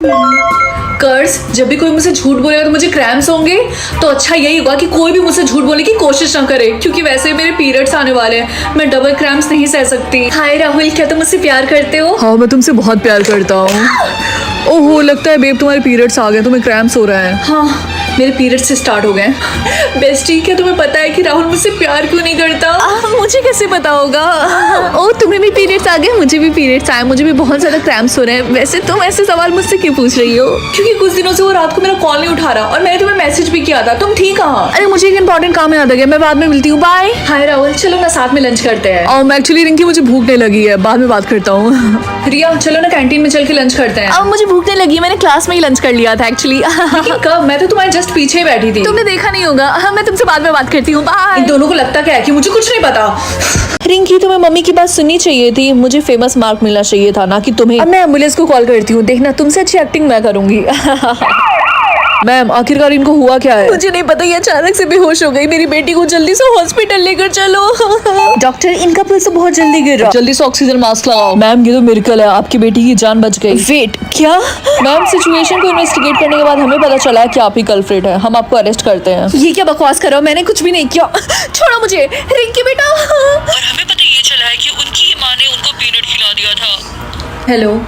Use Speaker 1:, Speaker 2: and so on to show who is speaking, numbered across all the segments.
Speaker 1: कर्स, जब भी कोई मुझसे झूठ बोलेगा तो मुझे क्रैम्स होंगे। तो अच्छा यही होगा कि कोई भी मुझसे झूठ बोलने की कोशिश ना करे, क्योंकि वैसे मेरे पीरियड्स आने वाले हैं। मैं डबल क्रैम्स नहीं सह सकती। हाय राहुल, क्या तुम मुझसे प्यार करते हो?
Speaker 2: हाँ, मैं तुमसे बहुत प्यार करता हूँ। ओहो, लगता है बेब तुम्हारे पीरियड्स आ गए, तुम्हें क्रैम्स हो रहा है।
Speaker 1: हाँ, मेरे पीरियड से स्टार्ट हो गए। बेस्टी, क्या तुम्हें पता है कि राहुल मुझसे प्यार क्यों नहीं करता?
Speaker 2: मुझे कैसे पता होगा? ओ, तुम्हें भी पीरियड्स आ गए? मुझे भी पीरियड्स आए, मुझे भी बहुत ज्यादा क्रैम्स हो रहे हैं। वैसे तुम ऐसे सवाल मुझसे क्यों पूछ रही हो?
Speaker 1: क्योंकि कुछ दिनों से वो रात को मेरा कॉल नहीं उठा रहा और मैंने तुम्हें मैसेज भी किया था। तुम ठीक कहाँ?
Speaker 2: अरे मुझे एक इंपॉर्टेंट काम याद आ गया, मैं बाद में मिलती हूँ, बाय।
Speaker 1: हाय राहुल, चलो ना साथ में लंच करते हैं।
Speaker 2: एक्चुअली रिंकी मुझे भूख नहीं लगी है, बाद में बात करता हूँ।
Speaker 1: रिया, चलो ना कैंटीन में चल के लंच करते हैं।
Speaker 2: अब मुझे भूख नहीं लगी, मैंने क्लास में ही लंच कर लिया था एक्चुअली।
Speaker 1: लेकिन कब? मैं तो तुम्हारे जस्ट पीछे ही बैठी थी।
Speaker 2: तुमने देखा नहीं होगा। हाँ, मैं तुमसे बाद में बात करती हूँ, बाय।
Speaker 1: इन दोनों को लगता क्या है कि मुझे कुछ नहीं पता।
Speaker 2: रिंकी, तुम्हें मम्मी की बात सुननी चाहिए थी, मुझे फेमस मार्क मिलना चाहिए था, ना कि तुम्हें। अब मैं एम्बुलेंस को कॉल करती हूँ, देखना तुमसे अच्छी एक्टिंग मैं करूंगी। मैम, आखिरकार इनको हुआ क्या है? मुझे नहीं पता, ये अचानक से बेहोश हो गई। मेरी बेटी को जल्दी से हॉस्पिटल लेकर चलो। डॉक्टर, इनका पल्स तो बहुत जल्दी गिर रहा। जल्दी से ऑक्सीजन मास्क लगाओ। मैम, ये तो मिरेकल है, आपकी बेटी की जान बच गई। वेट, क्या? मैम, सिचुएशन को इन्वेस्टिगेट करने के बाद हमें पता चला है कि आप ही कल्प्रिट है। हम आपको अरेस्ट करते हैं। ये क्या बकवास कर रहे हो? मैंने कुछ भी नहीं किया। छोड़ो मुझे। रिंकी बेटा।
Speaker 3: और हमें पता ये चला है कि उनकी माँ ने उनको पीनट खिला दिया था।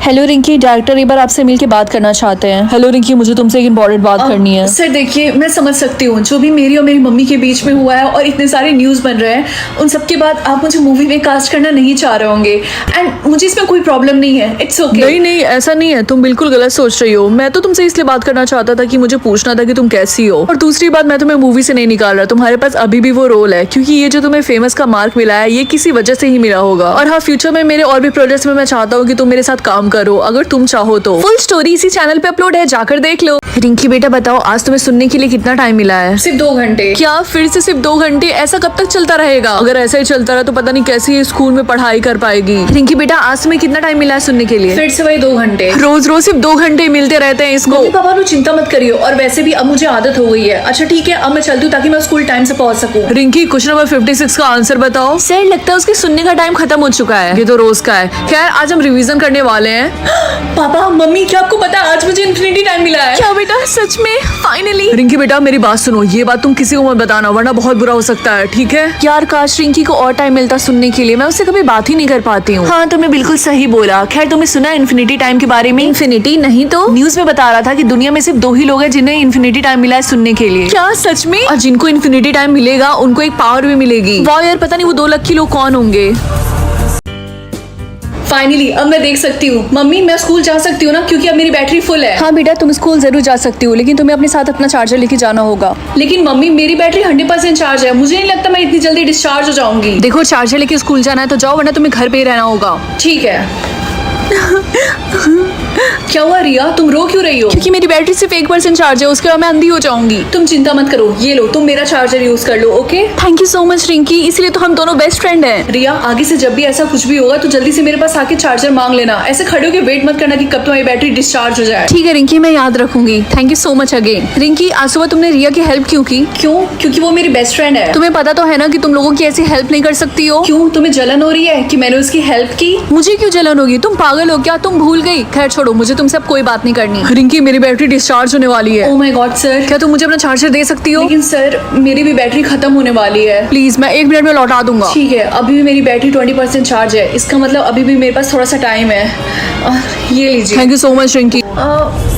Speaker 2: हेलो रिंकी, डायरेक्टर एक बार आपसे मिलके बात करना चाहते हैं। हेलो रिंकी, मुझे तुमसे एक इम्पोर्टेंट बात करनी है।
Speaker 1: सर देखिए, मैं समझ सकती हूँ जो भी मेरी और मेरी मम्मी के बीच में हुआ है और इतने सारे न्यूज़ बन रहे हैं, उन सब के बाद आप मुझे मूवी में कास्ट करना नहीं चाह रहे होंगे। एंड मुझे इसमें कोई प्रॉब्लम नहीं है, इट्स ओके।
Speaker 2: नहीं, ऐसा नहीं है, तुम बिल्कुल गलत सोच रही हो। मैं तो तुमसे इसलिए बात करना चाहता था कि मुझे पूछना था कि तुम कैसी हो। और दूसरी बात, मैं तुम्हें मूवी से नहीं निकाल रहा, तुम्हारे पास अभी भी वो रोल है, क्योंकि ये जो तुम्हें फेमस का मार्क मिला है, ये किसी वजह से ही मिला होगा। और हाँ, फ्यूचर में मेरे और भी प्रोजेक्ट्स में मैं चाहता हूँ कि तुम मेरे साथ काम करो, अगर तुम चाहो तो। फुल स्टोरी इसी चैनल पे अपलोड है, जाकर देख लो। रिंकी बेटा बताओ, आज तुम्हें सुनने के लिए कितना टाइम मिला है?
Speaker 1: सिर्फ 2 घंटे।
Speaker 2: क्या फिर से सिर्फ 2 घंटे? ऐसा कब तक चलता रहेगा? अगर ऐसा ही चलता रहा तो पता नहीं कैसे ये स्कूल में पढ़ाई कर पाएगी। रिंकी बेटा, आज तुम्हें कितना टाइम मिला है सुनने के लिए?
Speaker 1: फिर से वही 2 घंटे।
Speaker 2: रोज रोज सिर्फ 2 घंटे मिलते रहते हैं इसको।
Speaker 1: मम्मी पापा नो चिंता मत करियो, और वैसे भी अब मुझे आदत हो गई है। अच्छा ठीक है, अब मैं चलती हूँ ताकि मैं स्कूल टाइम से पहुँच सकूँ।
Speaker 2: रिंकी, क्वेश्चन नंबर 56 का आंसर बताओ। सर, लगता है उसके सुनने का टाइम खत्म हो चुका है। ये तो रोज का है। खैर, आज हम रिवीजन करने वाले हैं।
Speaker 1: पापा मम्मी, क्या आपको पता है आज मुझे इन्फिनिटी टाइम मिला है?
Speaker 2: क्या बेटा, सच में? फाइनली। रिंकी बेटा, मेरी बात सुनो, ये बात तुम किसी को मत बताना, वरना बहुत बुरा हो सकता है, ठीक है? यार काश रिंकी को और टाइम मिलता सुनने के लिए, मैं उससे कभी बात ही नहीं कर पाती हूँ। हाँ, तुमने बिल्कुल सही बोला। खैर, तुमने सुना इन्फिनिटी टाइम के बारे में? इन्फिनिटी नहीं तो न्यूज में बता रहा था कि दुनिया में सिर्फ 2 ही लोग हैं जिन्हें इन्फिनिटी टाइम मिला है सुनने के लिए। क्या सच में? और जिनको इन्फिनिटी टाइम मिलेगा उनको एक पावर भी मिलेगी। वाह यार, पता नहीं वो 2 लकी लोग कौन होंगे।
Speaker 1: फाइनली अब मैं देख सकती हूँ। मम्मी, मैं स्कूल जा सकती हूँ ना, क्योंकि अब मेरी बैटरी फुल है।
Speaker 2: हाँ बेटा, तुम स्कूल जरूर जा सकती हो, लेकिन तुम्हें अपने साथ अपना चार्जर लेके जाना होगा।
Speaker 1: लेकिन मम्मी, मेरी बैटरी 100% चार्ज है, मुझे नहीं लगता मैं इतनी जल्दी डिस्चार्ज हो जाऊंगी।
Speaker 2: देखो, चार्जर लेके स्कूल जाना है तो जाओ, वरना तुम्हें घर पे ही रहना होगा।
Speaker 1: ठीक है। क्या हुआ रिया, तुम रो क्यों रही हो?
Speaker 2: क्योंकि मेरी बैटरी सिर्फ 1% चार्ज है, उसके बाद मैं अंधी हो जाऊंगी।
Speaker 1: तुम चिंता मत करो, ये लो, तुम मेरा चार्जर यूज कर लो, okay?
Speaker 2: Thank you so much Rinki, इसलिए तो हम दोनों बेस्ट फ्रेंड हैं।
Speaker 1: रिया, आगे से जब भी ऐसा कुछ भी होगा तो जल्दी से मेरे पास आके चार्जर मांग लेना। ऐसे खड़े होके वेट मत करना कि कब तुम्हारी बैटरी डिस्चार्ज हो जाए।
Speaker 2: ठीक है रिंकी, मैं याद रखूंगी। Thank you so much again. Rinki, आज सुबह तुमने रिया की हेल्प क्यों की?
Speaker 1: क्यों? क्योंकि वो मेरी बेस्ट फ्रेंड है।
Speaker 2: तुम्हें पता तो है ना कि तुम लोगों की ऐसी हेल्प नहीं कर सकती हो।
Speaker 1: क्यों, तुम्हें जलन हो रही है कि मैंने उसकी हेल्प की?
Speaker 2: मुझे क्यों जलन होगी? तुम पागल हो क्या? तुम भूल गई? खैर छोड़ो, मुझे तुमसे अब कोई बात नहीं करनी। रिंकी, मेरी बैटरी डिस्चार्ज होने वाली है।
Speaker 1: ओह माय गॉड सर,
Speaker 2: क्या तुम मुझे अपना चार्जर दे सकती हो?
Speaker 1: लेकिन सर मेरी भी बैटरी खत्म होने वाली है।
Speaker 2: प्लीज, मैं 1 मिनट में लौटा दूंगा।
Speaker 1: ठीक है, अभी भी मेरी बैटरी 20% चार्ज है, इसका मतलब अभी भी मेरे पास थोड़ा सा टाइम है। ये लीजिए।
Speaker 2: Thank you so much Rinki.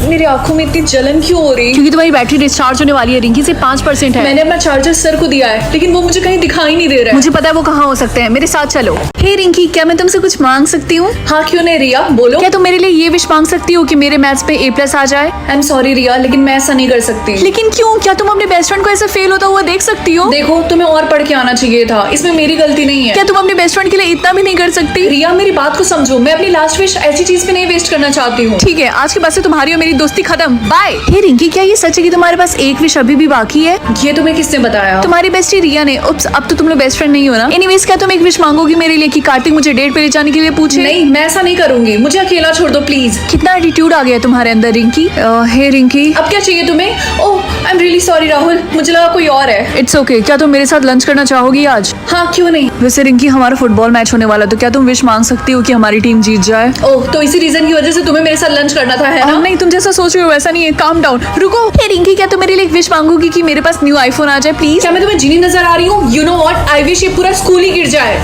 Speaker 1: मेरी आंखों में इतनी जलन क्यों हो रही?
Speaker 2: क्योंकि तुम्हारी बैटरी डिस्चार्ज होने वाली है रिंकी, सिर्फ 5% है।
Speaker 1: मैंने अपना चार्जर सर को दिया है, लेकिन वो मुझे कहीं दिखाई नहीं दे रहा है।
Speaker 2: मुझे पता है वो कहाँ हो सकते हैं, मेरे साथ चलो। हे रिंकी, क्या मैं तुमसे कुछ मांग सकती हूँ?
Speaker 1: हाँ क्यों नहीं रिया, बोलो।
Speaker 2: क्या तुम मेरे लिए ये विश मांग सकती हो कि मेरे मैथ्स पे A+ आ जाए?
Speaker 1: आई एम सॉरी रिया, लेकिन मैं ऐसा नहीं कर सकती।
Speaker 2: लेकिन क्यों? क्या तुम अपने बेस्ट फ्रेंड को ऐसे फेल होता हुआ देख सकती हो?
Speaker 1: देखो, तुम्हें और पढ़ के आना चाहिए था, इसमें मेरी गलती नहीं है।
Speaker 2: क्या तुम अपने बेस्ट फ्रेंड के लिए इतना भी नहीं कर सकती?
Speaker 1: रिया, मेरी बात को समझो, मैं अपनी लास्ट विश ऐसी चीज पे नहीं वेस्ट करना चाहती हूँ।
Speaker 2: ठीक है, आज के बाद से तुम्हारी और मेरी दोस्ती खत्म, बाय। हे रिंकी, क्या ये सच है कि तुम्हारे पास एक विश अभी भी बाकी है?
Speaker 1: ये तुम्हें किसने बताया?
Speaker 2: तुम्हारी बेस्टी रिया ने। उप्स, अब तो तुम लोग बेस्ट फ्रेंड नहीं हो ना। एनीवेज, क्या तुम एक विश मांगोगी मेरे लिए कि कार्तिक मुझे डेट पे ले जाने के लिए पूछे?
Speaker 1: नहीं, मैं ऐसा नहीं करूंगी, मुझे अकेला छोड़ दो प्लीज।
Speaker 2: कितना एटीट्यूड आ गया तुम्हारे अंदर रिंकी। हे रिंकी,
Speaker 1: अब क्या चाहिए तुम्हें? Oh I am really sorry Rahul, मुझे लगा कोई और है।
Speaker 2: It's okay. क्या तुम मेरे साथ लंच करना चाहोगी आज?
Speaker 1: हाँ क्यों नहीं।
Speaker 2: वैसे रिंकी हमारा फुटबॉल मैच होने वाला है, तो क्या तुम विश मांग सकती हो कि हमारी टीम जीत जाए?
Speaker 1: ओह तो इसी रीजन की वजह से तुम्हें मेरे साथ लंच करना था, है ना?
Speaker 2: नहीं, तुम जैसा सोच रहे हो वैसा नहीं है, काम डाउन। रुको, हे रिंकी, क्या तुम मेरे लिए एक विश मांगोगी कि मेरे पास न्यू आईफोन आ जाए प्लीज?
Speaker 1: क्या मैं तुम्हें जीनी नजर आ रही हूँ? You know what, I wish ये पूरा स्कूल ही गिर जाए।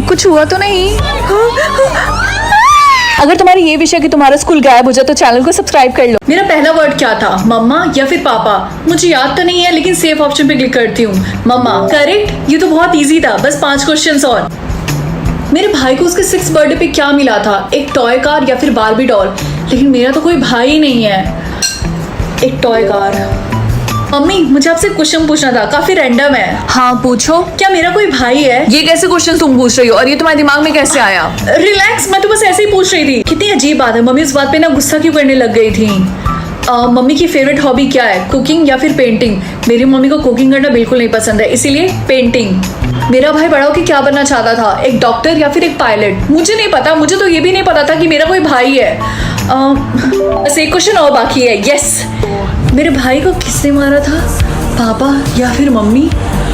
Speaker 2: कुछ हुआ तो नहीं? अगर तुम्हारी ये विषय कि तुम्हारा स्कूल गायब हो जाए तो चैनल को सब्सक्राइब कर लो।
Speaker 1: मेरा पहला वर्ड क्या था, मम्मा या फिर पापा? मुझे याद तो नहीं है, लेकिन सेफ ऑप्शन पे क्लिक करती हूँ। मम्मा करेक्ट, ये तो बहुत इजी था, बस 5 क्वेश्चंस और। मेरे भाई को उसके 6th बर्थडे पे क्या मिला था, एक टॉय कार या फिर बारबी डॉल? लेकिन मेरा तो कोई भाई ही नहीं है। एक टॉय कार। मम्मी मुझे आपसे क्वेश्चन पूछना था, काफी रैंडम है।
Speaker 2: हाँ पूछो।
Speaker 1: क्या मेरा कोई भाई है?
Speaker 2: ये कैसे क्वेश्चन तुम पूछ रही हो और ये तुम्हारे दिमाग में कैसे आया?
Speaker 1: रिलैक्स, मैं तो बस ऐसे ही पूछ रही थी। कितनी अजीब बात है, मम्मी उस बात पे ना गुस्सा क्यों करने लग गई थी। मम्मी की फेवरेट हॉबी क्या है, कुकिंग या फिर पेंटिंग? मेरी मम्मी को कुकिंग करना बिल्कुल नहीं पसंद है, इसीलिए पेंटिंग। मेरा भाई बड़ा होकर क्या बनना चाहता था, एक डॉक्टर या फिर एक पायलट? मुझे नहीं पता, मुझे तो ये भी नहीं पता था कि मेरा कोई भाई है। बस एक क्वेश्चन और बाकी है। यस, मेरे भाई को किसने मारा था, पापा या फिर मम्मी?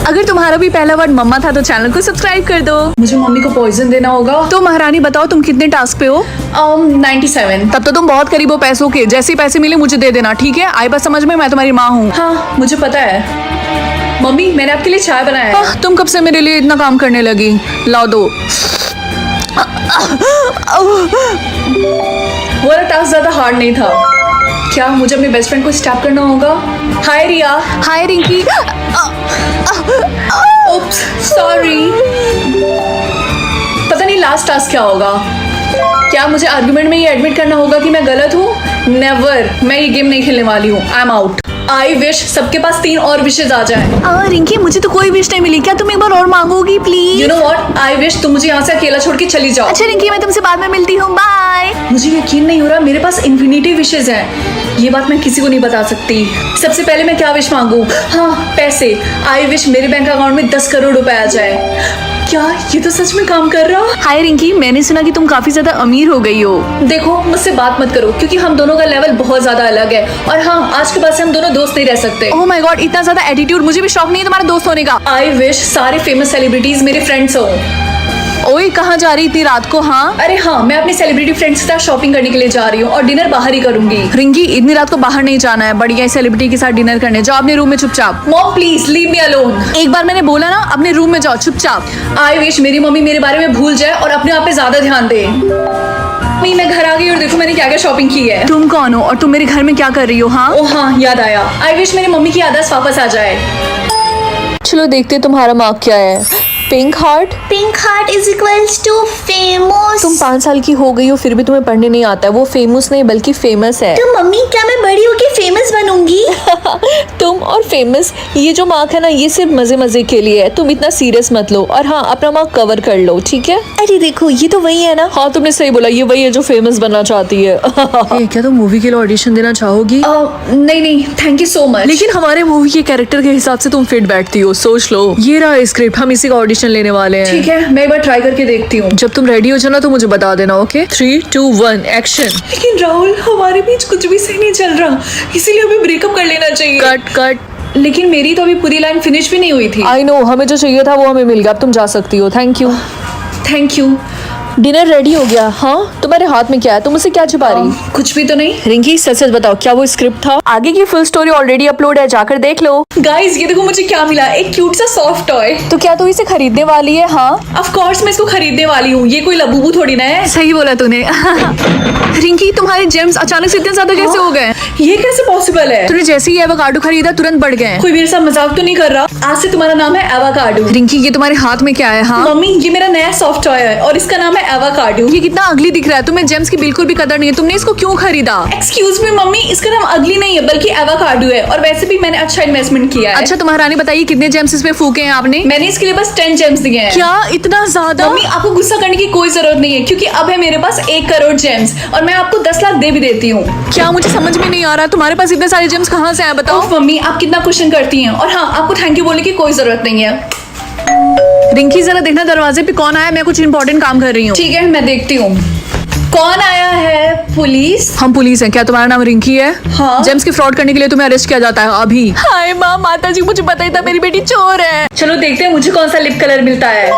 Speaker 2: अगर तुम्हारा भी पहला वर्ड मम्मा था तो चैनल को सब्सक्राइब कर दो।
Speaker 1: मुझे मम्मी को पॉइजन देना होगा।
Speaker 2: तो महारानी बताओ तुम कितने टास्क पे हो?
Speaker 1: 97।
Speaker 2: तब तो तुम बहुत करीब हो पैसों के। जैसे ही पैसे मिले मुझे दे देना, ठीक है? आई बात समझ में, मैं तुम्हारी माँ हूँ।
Speaker 1: हाँ मुझे पता है। मम्मी मैंने आपके लिए चाय बनाया है।
Speaker 2: तुम कब से मेरे लिए इतना काम करने लगी? लाओ दो।
Speaker 1: वो वाला टास्क ज्यादा हार्ड नहीं था। क्या मुझे अपने बेस्ट फ्रेंड को स्टैप करना होगा? Hi Riya.
Speaker 2: Hi Rinki.
Speaker 1: Oops sorry. पता नहीं लास्ट टास्क क्या होगा। क्या मुझे आर्गुमेंट में ये एडमिट करना होगा कि मैं गलत हूँ? नेवर, मैं ये गेम नहीं खेलने वाली हूँ। I am out. I wish सबके पास 3 और विशेज आ जाए।
Speaker 2: रिंकी मुझे तो कोई विश नहीं मिली, क्या तुम एक बार और मांगोगी please?
Speaker 1: You know what, I wish तुम मुझे यहाँ से अकेला छोड़ के चली जाओ।
Speaker 2: अच्छा रिंकी, मैं तुमसे बाद में मिलती हूँ, बाय।
Speaker 1: मुझे यकीन नहीं हो रहा, मेरे पास इन्फिनिटी विशेज हैं। ये बात मैं किसी को नहीं बता सकती। सबसे पहले मैं क्या विश मांगू? हाँ पैसे। आई विश मेरे बैंक अकाउंट में 10 करोड़ रुपए आ जाए। क्या ये तो सच में काम कर रहा?
Speaker 2: हाय रिंकी, मैंने सुना कि तुम काफी ज्यादा अमीर हो गई हो।
Speaker 1: देखो मुझसे बात मत करो, क्योंकि हम दोनों का लेवल बहुत ज्यादा अलग है। और हाँ, आज के बाद से हम दोनों दोस्त नहीं रह सकते।
Speaker 2: ओह माय गॉड, इतना ज्यादा एटीट्यूड, मुझे भी शौक नहीं है तुम्हारा दोस्त होने का।
Speaker 1: आई विश सारे फेमस सेलिब्रिटीज मेरे फ्रेंड्स हो।
Speaker 2: ओए कहाँ जा रही इतनी रात को? हाँ
Speaker 1: अरे हाँ, मैं अपने सेलिब्रिटी फ्रेंड्स के साथ शॉपिंग करने के लिए जा रही हूँ और डिनर बाहर ही करूंगी।
Speaker 2: रिंकी, इतनी रात को बाहर नहीं जाना है, बढ़िया सेलिब्रिटी के साथ डिनर करने जाओ अपने रूम में चुपचाप।
Speaker 1: Mom please leave me alone.
Speaker 2: एक बार मैंने बोला ना, अपने रूम में जाओ चुपचाप।
Speaker 1: आई विश मेरी मम्मी मेरे बारे में भूल जाए और अपने आप पे ज्यादा ध्यान दे। मम्मी मैं घर आ गई और देखो मैंने क्या क्या शॉपिंग की है।
Speaker 2: तुम कौन हो और तुम मेरे घर में क्या कर रही हो? हाँ
Speaker 1: ओ हाँ याद आया, आई विश मेरी मम्मी की याददाश्त वापस आ जाए।
Speaker 2: चलो देखते तुम्हारा मार्क क्या है। Pink heart.
Speaker 4: Pink heart is equals to famous.
Speaker 2: तुम 5 साल की हो गई हो फिर भी तुम्हें पढ़ने नहीं आता है। वो फेमस नहीं बल्कि फेमस है।
Speaker 4: तो मम्मी क्या मैं बड़ी होके फेमस बनूंगी?
Speaker 2: तुम और फेमस, ये जो मार्क है ना, ये सिर्फ मजे मजे के लिए है। तुम इतना सीरियस मत लो और हाँ, अपना मार्क कवर कर लो, ठीक है?
Speaker 4: अरे देखो, ये तो वही है ना।
Speaker 2: हाँ तुमने सही बोला, ये वही है जो फेमस बनना चाहती है। क्या तुम मूवी के लिए ऑडिशन देना चाहोगी?
Speaker 1: नहीं नहीं, थैंक यू सो मच।
Speaker 2: लेकिन हमारे मूवी के कैरेक्टर के हिसाब से तुम फिट बैठती हो, सोच लो। ये रहा स्क्रिप्ट, हम इसी का ऑडिशन लेने वाले हैं।
Speaker 1: ठीक है, मैं एक बार ट्राई करके देखती हूँ।
Speaker 2: जब तुम रेडी हो जाना तो मुझे बता देना, ओके? 3, 2, 1 एक्शन।
Speaker 1: लेकिन राहुल, हमारे बीच कुछ भी सही नहीं चल रहा, इसीलिए हमें ब्रेकअप कर लेना चाहिए।
Speaker 2: Cut cut.
Speaker 1: लेकिन मेरी तो अभी पूरी लाइन फिनिश भी नहीं हुई थी।
Speaker 2: आई नो, हमें जो चाहिए था वो हमें मिल गया, अब तुम जा सकती हो। Thank you.
Speaker 1: Thank you.
Speaker 2: Dinner ready हो गया। हाँ तुम्हारे हाथ में क्या है? तुम मुझसे क्या छुपा रही?
Speaker 1: कुछ भी तो नहीं।
Speaker 2: रिंकी सच सच बताओ, क्या वो स्क्रिप्ट था? आगे की फुल स्टोरी ऑलरेडी अपलोड है, जाकर देख लो।
Speaker 1: गाइस ये देखो मुझे क्या मिला, एक क्यूट सा सॉफ्ट टॉय।
Speaker 2: तो क्या तू इसे खरीदने वाली है? हाँ
Speaker 1: ऑफ कोर्स मैं इसको खरीदने वाली हूँ, ये कोई लबूबू थोड़ी ना है।
Speaker 2: सही बोला तूने। रिंकी तुम्हारे जेम्स अचानक से इतने ज्यादा कैसे हो गए?
Speaker 1: ये कैसे पॉसिबल है?
Speaker 2: तूने जैसे ही एवोकाडो खरीदा तुरंत बढ़ गए।
Speaker 1: कोई मेरे साथ मजाक तो नहीं कर रहा? आज से तुम्हारा नाम है एवोकाडो।
Speaker 2: रिंकी ये तुम्हारे हाथ में क्या है? हाँ
Speaker 1: मम्मी ये मेरा नया सॉफ्ट टॉय है और इसका नाम है एवोकाडो।
Speaker 2: ये कितना अगली दिख रहा है। तुम्हें जेम्स की बिल्कुल भी कदर नहीं है, तुमने इसको क्यों खरीदा?
Speaker 1: एक्सक्यूज मी मम्मी, इसका नाम अगली नहीं है बल्कि एवोकाडो है और वैसे भी मैंने अच्छा इन्वेस्टमेंट किया है।
Speaker 2: अच्छा तुम्हारा रानी बताइए, कितने जेम्स इस पे फूके हैं आपने?
Speaker 1: मैंने इसके लिए बस 10 जेम्स दिए हैं।
Speaker 2: क्या इतना ज्यादा?
Speaker 1: मम्मी आपको गुस्सा करने की कोई जरूरत नहीं है, क्योंकि अब है मेरे पास 1 करोड़ जेम्स और मैं आपको 10 लाख दे भी देती हूँ।
Speaker 2: क्या मुझे समझ में नहीं आ रहा, तुम्हारे पास इतने सारे जेम्स कहाँ से आए बताओ?
Speaker 1: ओह मम्मी आप कितना क्वेश्चन करती हैं। और हाँ, आपको थैंक यू बोलने की कोई जरूरत नहीं है।
Speaker 2: रिंकी जरा देखना दरवाजे पे कौन आया, मैं कुछ इंपॉर्टेंट काम कर रही हूँ।
Speaker 1: ठीक है मैं देखती हूँ। कौन आया है? पुलिस?
Speaker 2: हम पुलिस हैं। क्या तुम्हारा नाम रिंकी है?
Speaker 1: हाँ।
Speaker 2: जेम्स के फ्रॉड करने के लिए तुम्हें अरेस्ट किया जाता है अभी। हाय माँ, माता जी मुझे पता ही था मेरी बेटी चोर है।
Speaker 1: चलो देखते हैं मुझे कौन सा लिप कलर मिलता है।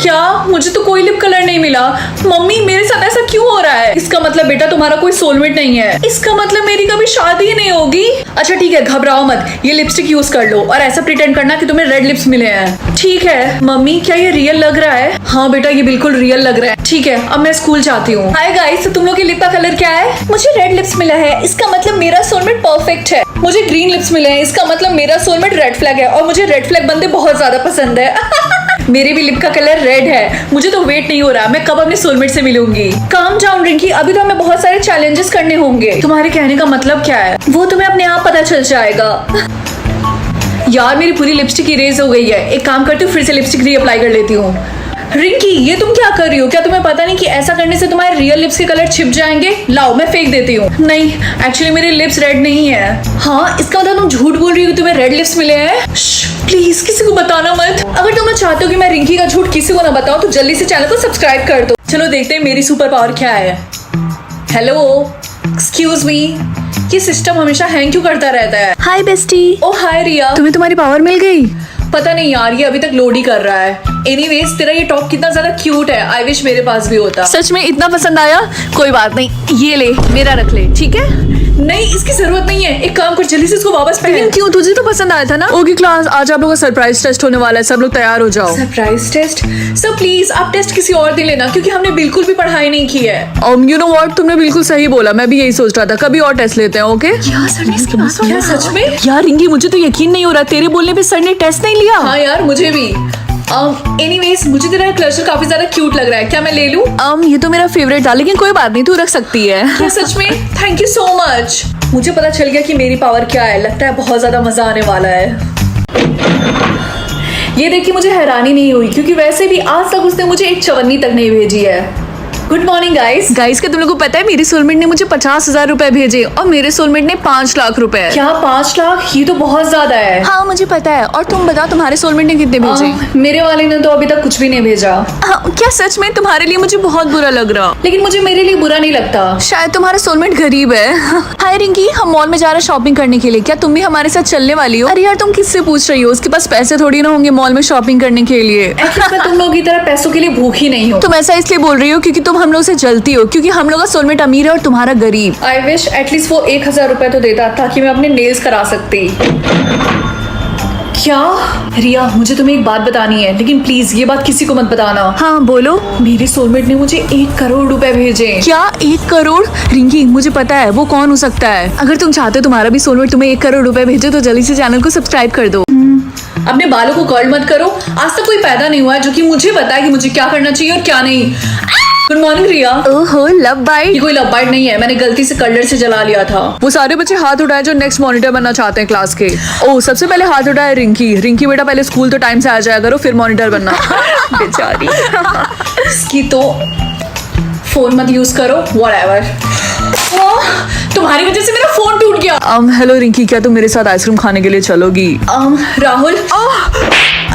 Speaker 1: क्या? मुझे तो कोई लिप कलर नहीं मिला। मम्मी मेरे साथ ऐसा क्यों हो रहा है? इसका मतलब बेटा तुम्हारा कोई सोलमेट नहीं है। इसका मतलब मेरी कभी शादी ही नहीं होगी। अच्छा ठीक है, घबराओ मत, ये लिपस्टिक यूज कर लो और ऐसा प्रिटेंड करना कि तुम्हें रेड लिप्स मिले हैं। ठीक है मम्मी, क्या ये रियल लग रहा है? हाँ बेटा, ये बिल्कुल रियल लग रहा है। ठीक है, अब मैं स्कूल जाती हूँ। हाय गाइस, तो तुम लोग के लिप का कलर क्या है? मुझे रेड लिप्स मिला है, इसका मतलब मेरा सोलमेट परफेक्ट है। मुझे ग्रीन लिप्स मिले हैं, इसका मतलब मेरा सोलमेट रेड फ्लैग है और मुझे रेड फ्लैग बंदे बहुत ज्यादा पसंद है। मेरे भी लिप का कलर रेड है। मुझे तो वेट नहीं हो रहा, मैं कब अपने सोलमेट से मिलूंगी। काम डाउन रिंकी, अभी तो हमें बहुत सारे चैलेंजेस करने होंगे। तुम्हारे कहने का मतलब क्या है? वो तुम्हें अपने आप पता चल जाएगा। यार मेरी पूरी लिपस्टिक इरेज हो गई है। एक काम करती हूँ, फिर से लिपस्टिक रीअप्लाई कर लेती हूँ। रिंकी ये तुम क्या कर रही हो? क्या तुम्हें पता नहीं कि ऐसा करने से तुम्हारे रियल लिप्स के कलर छिप जाएंगे? लाओ मैं फेंक देती हूँ। नहीं, एक्चुअली मेरे लिप्स रेड नहीं है। हाँ, इसका मतलब तुम झूठ बोल रही हो, तुम्हें रेड लिप्स मिले हैं। प्लीज किसी को बताना मत। अगर तुम चाहते हो कि मैं रिंकी का झूठ किसी को ना बताऊं तो जल्दी से चैनल को सब्सक्राइब कर दो। चलो देखते हैं मेरी सुपर पावर क्या है। हेलो, एक्सक्यूज मी, ये सिस्टम हमेशा हैंग क्यों करता रहता है?
Speaker 2: हाय बेस्टी।
Speaker 1: ओ हाय रिया,
Speaker 2: तुम्हें तुम्हारी पावर मिल गई?
Speaker 1: पता नहीं यार, ये अभी तक लोड ही कर रहा है। एनीवेज, तेरा ये टॉप कितना ज्यादा क्यूट है। आई विश मेरे पास भी होता।
Speaker 2: सच में इतना पसंद आया? कोई बात नहीं, ये ले, मेरा रख ले, ठीक है?
Speaker 1: नहीं, इसकी जरूरत नहीं है। एक काम कर, जल्दी से इसको वापस
Speaker 2: लेकिन
Speaker 1: पहन।
Speaker 2: क्यों? तुझे तो पसंद आया था ना। ओके क्लास, आज आप लोगों का सरप्राइज टेस्ट होने वाला है, सब लोग तैयार हो जाओ।
Speaker 1: Surprise test? सर प्लीज आप टेस्ट किसी और दिन लेना, क्योंकि हमने बिल्कुल भी पढ़ाई नहीं की है।
Speaker 2: यू नो व्हाट, तुमने बिल्कुल सही बोला, मैं भी यही सोच रहा था। कभी और टेस्ट लेते हैं, ओके?
Speaker 1: क्या सच में?
Speaker 2: यार रिंकी, मुझे तो यकीन नहीं हो रहा, तेरे बोलने पे सर ने टेस्ट नहीं लिया।
Speaker 1: हाँ यार, मुझे भी। एनीवेज, मुझे तेरा क्लचर काफी ज्यादा क्यूट लग रहा है, क्या मैं ले लूं?
Speaker 2: ये तो मेरा फेवरेट था, लेकिन कोई बात नहीं, तू रख सकती है।
Speaker 1: क्या सच में? Thank you so much. मुझे पता चल गया कि मेरी पावर क्या है। लगता है बहुत ज्यादा मजा आने वाला है। ये देख के मुझे हैरानी नहीं हुई, क्योंकि वैसे भी आज तक उसने मुझे एक चवन्नी तक नहीं भेजी है। Good morning guys.
Speaker 2: गाइस, क्या तुम लोगों को पता है मेरी सोलमेट ने मुझे 50,000 रुपए भेजे और मेरे सोलमेट ने 5 लाख रुपए।
Speaker 1: क्या 5 लाख? ये तो बहुत ज्यादा है।
Speaker 2: हाँ मुझे पता है। और तुम बताओ तुम्हारे सोलमेट ने कितने भेजे?
Speaker 1: मेरे वाले ने तो अभी तक कुछ भी नहीं भेजा।
Speaker 2: हाँ, क्या सच में? तुम्हारे लिए मुझे बहुत बुरा लग रहा।
Speaker 1: लेकिन मुझे मेरे लिए बुरा नहीं लगता।
Speaker 2: शायद तुम्हारा सोलमेट गरीब है। हाय रिंकी, हम मॉल में जा रहे हैं शॉपिंग करने के लिए, क्या तुम भी हमारे साथ चलने वाली हो? अरे यार तुम किससे पूछ रही हो? उसके पास पैसे थोड़ी ना होंगे मॉल में शॉपिंग करने के लिए।
Speaker 1: मैं तुम लोग की तरह पैसों के लिए भूखी नहीं हूँ।
Speaker 2: तुम ऐसा इसलिए बोल रही हो क्योंकि तुम हम लोग से जलती हो, क्योंकि हम लोग का सोलमेट अमीर है और तुम्हारा गरीब।
Speaker 1: आई विश एटलीस्ट वो 1000 रुपए तो देता ताकि मैं अपने नेल्स करा सकती। क्या? रिया, मुझे तुम्हें एक बात बतानी है, लेकिन प्लीज ये बात किसी को मत बताना।
Speaker 2: हाँ बोलो।
Speaker 1: मेरे सोलमेट ने मुझे 1 करोड़ रुपए भेजे।
Speaker 2: क्या 1 करोड़? रिंकी मुझे पता है वो कौन हो सकता है। अगर तुम चाहते हो तुम्हारा भी सोलमेट तुम्हें 1 करोड़ रुपए भेजे तो जल्दी से चैनल को सब्सक्राइब कर दो।
Speaker 1: अपने बालों को कर्ल मत करो। आज तक कोई पैदा नहीं हुआ है जो कि मुझे पता है कि मुझे क्या करना चाहिए और क्या नहीं। गुड मॉर्निंग रिया।
Speaker 2: ओहो, लव बाइट।
Speaker 1: ये कोई लव बाइट नहीं है, मैंने गलती से कलर से जला लिया था।
Speaker 2: वो सारे बच्चे हाथ उठाए जो नेक्स्ट मॉनिटर बनना चाहते हैं क्लास के। ओ, सबसे पहले हाथ उठाए रिंकी। रिंकी बेटा पहले स्कूल तो टाइम से आ जाया करो, फिर मॉनिटर बनना। बेचारी।
Speaker 1: इसकी तो फोन मत यूज करो, व्हाटएवर। तुम्हारी वजह से मेरा फोन टूट गया।
Speaker 2: हेलो रिंकी, क्या तुम मेरे साथ आइसक्रीम खाने के लिए चलोगी?
Speaker 1: राहुल।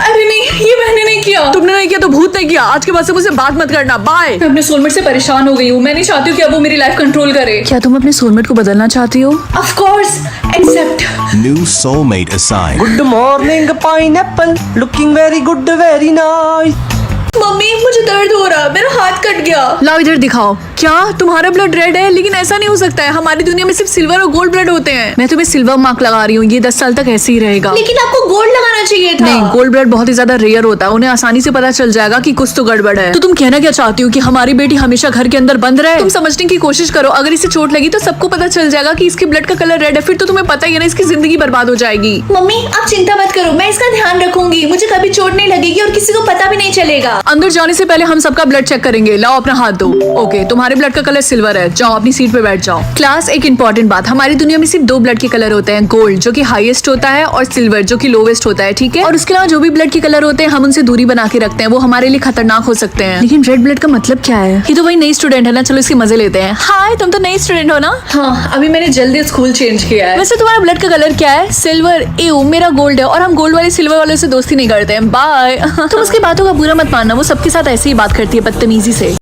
Speaker 1: अरे नहीं, ये मैंने नहीं किया।
Speaker 2: तुमने नहीं किया तो भूत ने किया। आज के बाद से मुझसे बात मत करना, बाय।
Speaker 1: मैं अपने सोलमेट से परेशान हो गई हूँ। मैं नहीं चाहती हूँ कि अब वो मेरी लाइफ कंट्रोल करे।
Speaker 2: क्या तुम अपने सोलमेट को बदलना चाहती हो?
Speaker 1: Of course, except
Speaker 5: New soulmate assigned.
Speaker 6: Good morning, pineapple. Looking very good, very nice.
Speaker 1: Mummy मुझे दर्द हो रहा, मेरा हाथ कट गया।
Speaker 2: लाओ इधर दिखाओ। क्या तुम्हारा ब्लड रेड है? लेकिन ऐसा नहीं हो सकता है, हमारी दुनिया में सिर्फ सिल्वर और गोल्ड ब्लड होते हैं। मैं तुम्हें सिल्वर मार्क लगा रही हूँ, ये 10 साल तक ऐसे ही रहेगा।
Speaker 1: लेकिन आपको गोल्ड लगाना चाहिए था।
Speaker 2: नहीं, गोल्ड ब्लड बहुत ही ज्यादा रेयर होता है, उन्हें आसानी से पता चल जाएगा कि कुछ तो गड़बड़ है। तो तुम कहना क्या चाहती हो कि हमारी बेटी हमेशा घर के अंदर बंद रहे? तुम समझने की कोशिश करो, अगर इसे चोट लगी तो सबको पता चल जाएगा कि इसके ब्लड का कलर रेड है, फिर तो तुम्हें पता ही है ना, इसकी जिंदगी बर्बाद हो जाएगी।
Speaker 4: मम्मी आप चिंता मत करो, मैं इसका ध्यान रखूंगी। मुझे कभी चोट नहीं लगेगी और किसी को पता भी नहीं चलेगा।
Speaker 2: अंदर जाने से पहले हम सबका ब्लड चेक करेंगे। लाओ अपना हाथ दो। ओके, तुम्हारे ब्लड का कलर सिल्वर है, जाओ अपनी सीट पे बैठ जाओ। क्लास, एक इंपॉर्टेंट बात, हमारी दुनिया में सिर्फ 2 ब्लड के कलर होते हैं, गोल्ड जो कि हाईएस्ट होता है और सिल्वर जो कि लोवेस्ट होता है, ठीक है? और उसके अलावा जो भी ब्लड के कलर होते हैं हम उनसे दूरी बना के रखते हैं, वो हमारे लिए खतरनाक हो सकते हैं। लेकिन रेड ब्लड का मतलब क्या है? ये तो वही नई स्टूडेंट है ना, चलो इसके मजे लेते हैं। हाय, तुम तो नई स्टूडेंट हो ना?
Speaker 1: हाँ, अभी मैंने जल्दी स्कूल चेंज किया है।
Speaker 2: वैसे तुम्हारा ब्लड का कलर क्या है? सिल्वर। एओ, मेरा गोल्ड है और हम गोल्ड वाले सिल्वर वाले से दोस्ती नहीं करते हैं। बाय। तुम उसकी बातों का बुरा मत मानना, वो सबके साथ ऐसे ही बात करती है बदतमीजी से।